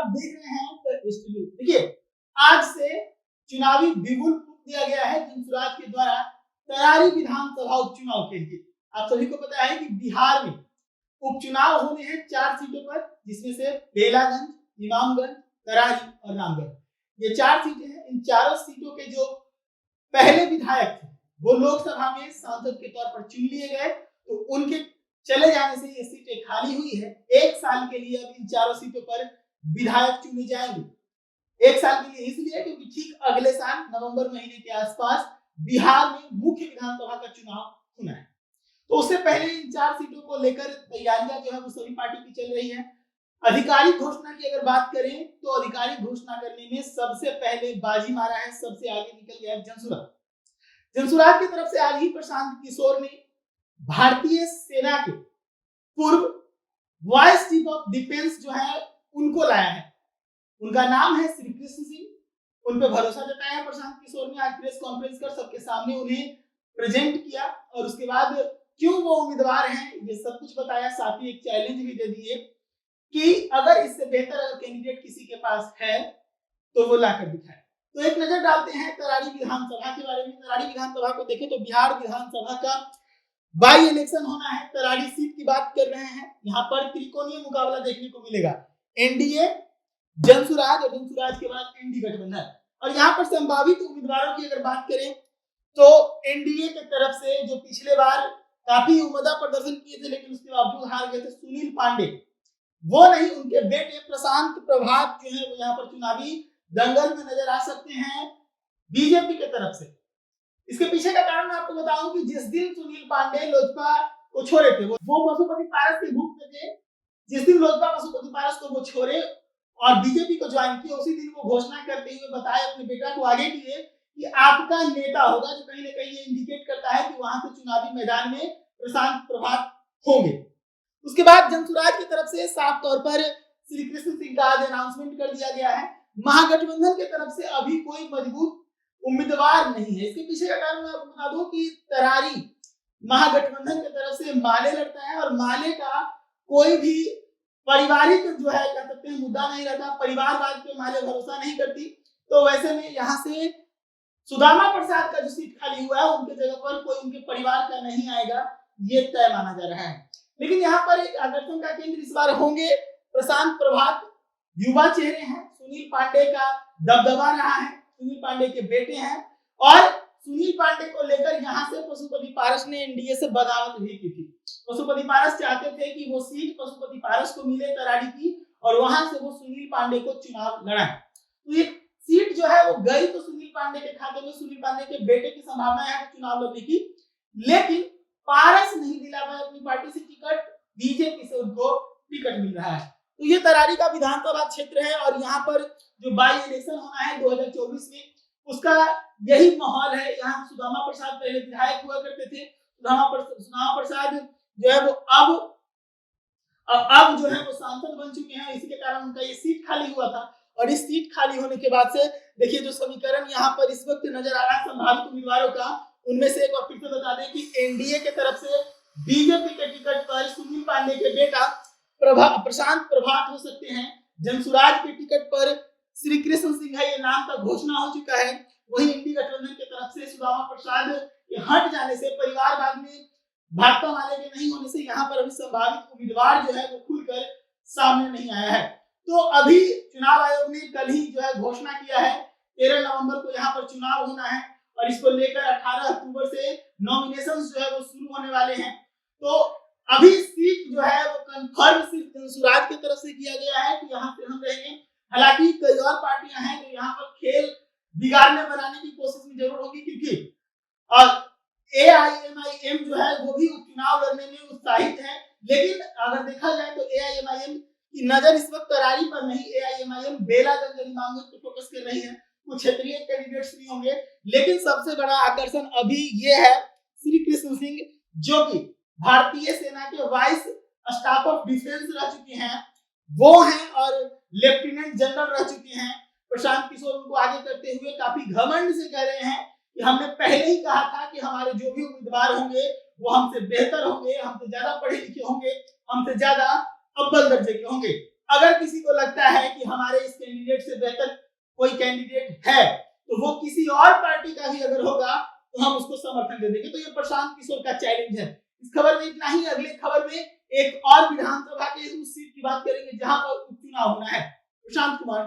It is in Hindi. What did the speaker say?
आप देख रहे हैं द स्टूडियो। देखिए आज से चुनावी बिगुल फूंक दिया गया है जनसुराज के द्वारा तरारी विधानसभा उपचुनाव के लिए। आप सभी को पता है कि बिहार में उपचुनाव होने हैं 4 सीटों पर, जिसमें से बेलागंज, इमामगंज, तरारी और रामगढ़। ये 4 सीटें हैं। इन चारों सीटों के जो पहले विधायक थे वो लोकसभा में सांसद के तौर पर चुन लिए गए, तो उनके चले जाने से ये सीटें खाली हुई है। 1 साल के लिए अब इन चारों सीटों पर विधायक चुने जाएंगे। 1 साल के लिए इसलिए क्योंकि ठीक अगले साल नवंबर महीने के आसपास बिहार में मुख्य विधानसभा का चुनाव होना है। तो उससे पहले इन 4 सीटों को लेकर तैयारियां जो है वो सभी पार्टी की चल रही है। आधिकारिक घोषणा की अगर बात करें तो आधिकारिक घोषणा करने में सबसे पहले बाजी मारा है, सबसे आगे निकल गया जनसुराज। जनसुराज की तरफ से आज ही प्रशांत किशोर ने भारतीय सेना के पूर्व वाइस चीफ ऑफ डिफेंस जो है उनको लाया है। उनका नाम है श्री कृष्ण सिंह। उन पर भरोसा जताया है प्रशांत किशोर ने। आज प्रेस कॉन्फ्रेंस कर सबके सामने उन्हें प्रेजेंट किया और उसके बाद क्यों वो उम्मीदवार हैं ये सब कुछ बताया। साथ ही एक चैलेंज भी दे दिए कि अगर इससे बेहतर अगर कैंडिडेट किसी के पास है तो वो लाकर दिखाए। तो एक नजर डालते हैं तरारी विधानसभा के बारे में। तरारी विधानसभा को देखें तो बिहार विधानसभा का बाई इलेक्शन होना है। तरारी सीट की बात कर रहे हैं। यहाँ पर त्रिकोणीय मुकाबला देखने को मिलेगा, एनडीए, जनसुराज और जनसुराज के बाद एनडी गठबंधन। और यहाँ पर संभावित उम्मीदवारों की अगर बात करें तो एनडीए की तरफ से जो पिछले बार काफी उम्दा प्रदर्शन किए थे लेकिन उसके बावजूद हार गए थे, सुनील पांडे, वो नहीं, उनके बेटे प्रशांत प्रभात जो है वो यहाँ पर चुनावी दंगल में नजर आ सकते हैं बीजेपी की तरफ से। इसके पीछे का कारण मैं आपको बताऊं कि जिस दिन सुनील पांडे लोजपा को छोड़े थे वो पशुपति पारस के ग्रुप में थे। जिस दिन लोजपा पशुपति पारस को वो छोड़े और बीजेपी को ज्वाइन किया, उसी दिन वो घोषणा करते हुए बताया अपने बेटा को आगे किए कि आपका नेता होगा, जो कहीं ना कहीं ये इंडिकेट करता है कि वहां से चुनावी मैदान में प्रशांत प्रभात होंगे। उसके बाद जनसुराज की तरफ से साफ तौर पर श्री कृष्ण सिंह का आज अनाउंसमेंट कर दिया गया है। महागठबंधन की तरफ से अभी कोई मजबूत उम्मीदवार नहीं है। इसके पीछे का कारण मैं आपको बता दूं कि तरारी महागठबंधन की तरफ से माले लड़ता है और माले का कोई भी पारिवारिक जो है कह सकते हैं मुद्दा नहीं रहता। परिवारवाद पे माले भरोसा नहीं करती। तो वैसे में यहाँ से सुदामा प्रसाद का जो सीट खाली हुआ है उनके जगह पर कोई उनके परिवार का नहीं आएगा, ये तय माना जा रहा है। लेकिन यहाँ पर एक आकर्षण का केंद्र इस बार होंगे प्रशांत प्रभात। युवा चेहरे हैं, सुनील पांडे का दबदबा रहा है, सुनील पांडे के बेटे हैं और सुनील पांडे को लेकर यहाँ से पशुपति पारस ने एनडीए से बगावत भी की थी। पशुपति पारस चाहते थे कि वो सीट पशुपति पारस को मिले तरारी की और वहां से वो सुनील पांडे को चुनाव लड़ाए। तो ये सीट जो है वो गई तो सुनील पांडे के खाते में। सुनील पांडे के बेटे की संभावना है चुनाव लड़ने की, लेकिन पारस नहीं दिला पाए अपनी पार्टी से टिकट, बीजेपी से उनको टिकट मिल रहा है। तो ये तरारी का विधानसभा क्षेत्र है और यहाँ पर जो बाई इलेक्शन होना है 2024 में उसका यही माहौल है। यहाँ सुदामा प्रसाद पहले विधायक हुआ करते थे। सुदामा प्रसाद जो है वो अब जो है वो सांसद बन चुके हैं। इसी के कारण उनका ये सीट खाली हुआ था और इस सीट खाली होने के बाद से देखिए जो समीकरण यहाँ पर इस वक्त नजर आ रहा है संभावित उम्मीदवारों का, उनमें से एक बार फिर से बता दें कि एनडीए के तरफ से बीजेपी के टिकट पर सुनील पांडे के बेटा प्रशांत प्रभात हो सकते हैं। जनसुराज के टिकट पर श्री कृष्ण सिंह है, ये नाम का घोषणा हो चुका है। वहीं इंडी गठबंधन की तरफ से सुदामा प्रसाद के हट जाने से, परिवारवाद में भाजपा वाले के नहीं होने से यहाँ पर अभी संभावित उम्मीदवार जो है वो खुलकर सामने नहीं आया है। तो अभी चुनाव आयोग ने कल ही जो है घोषणा किया है 13 नवंबर को यहाँ पर चुनाव होना है और इसको लेकर 18 अक्टूबर से नॉमिनेशंस जो है वो शुरू होने वाले हैं। तो अभी सीट जो है वो कंफर्म सिर्फ जनसुराज की तरफ से किया गया है कि यहाँ पे हम रहेंगे। हालांकि कई और पार्टियां हैं जो यहाँ पर खेल बिगाड़ने बनाने की कोशिश में जरूर होगी, क्योंकि एआईएमआईएम जो है वो भी उपचुनाव लड़ने में उत्साहित है। लेकिन अगर देखा जाए तो एआईएमआईएम की नजर इस वक्त तरारी पर नहीं, एआईएमआईएम बेलागंज और इमामगंज पर फोकस कर रही है। कुछ क्षेत्रीय कैंडिडेट्स भी होंगे, लेकिन सबसे बड़ा आकर्षण अभी ये है श्री कृष्ण सिंह, जो कि भारतीय सेना के वाइस स्टाफ ऑफ डिफेंस रह चुके हैं, वो हैं और लेफ्टिनेंट जनरल रह चुके हैं। प्रशांत किशोर उनको आगे करते हुए काफी घमंड से कह रहे हैं कि हमने पहले ही कहा था कि हमारे जो भी उम्मीदवार होंगे वो हमसे बेहतर होंगे, हमसे ज्यादा पढ़े लिखे होंगे, हमसे ज्यादा अव्वल दर्जे के होंगे। अगर किसी को लगता है कि हमारे इस कैंडिडेट से बेहतर कोई कैंडिडेट है तो वो किसी और पार्टी का ही अगर होगा तो हम उसको समर्थन दे देंगे। तो ये प्रशांत किशोर का चैलेंज है। इस खबर में इतना ही। अगले खबर में एक और विधानसभा के उस सीट की बात करेंगे जहां पर उपचुनाव होना है। प्रशांत कुमार।